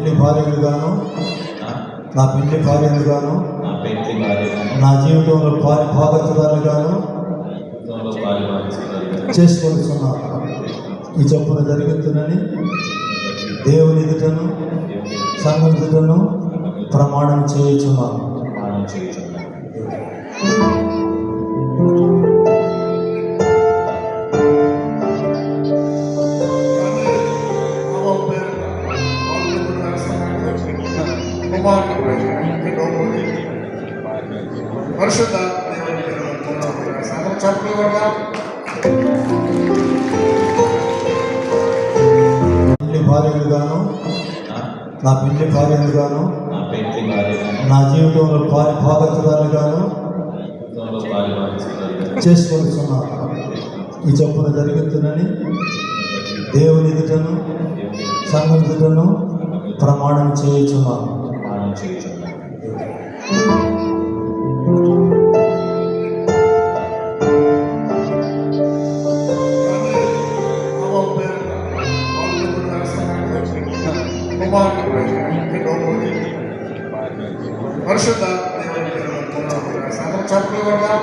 పెళ్లి భార్యలుగాను నా నా పెళ్లి భార్యలుగాను నా పెళ్లి భార్యను నా జీవితంలో భాగతురాలుగాను జీవితంలో పాలుపంచుకోగలిగాను. చేసుకొనిచున్నాను. ఈ చొప్పున జరుగుతుందని దేవుని ఎదుటను సంఘం ఎదుటను ప్రమాణం చేయుచున్నాను. ప్రమాణం చేయుచున్నాను. పరిశుద్ధ చెప్పగలరా? పెళ్లి భార్యలుగాను నా నా పెళ్లి భార్యలుగాను నా పెళ్లి భార్యను నా జీవితంలో భాగతురాలుగాను జీవితంలో పాలుపంచుకోగలిగాను. చేసుకొనిచున్నాను. ఈ చొప్పున జరుగుతుందని దేవుని ఎదుటను సంఘం ఎదుటను ప్రమాణం చేయుచున్నాను. ప్రమాణం చేయుచున్నాను. పరిశుద్ధ చెప్పగలరా?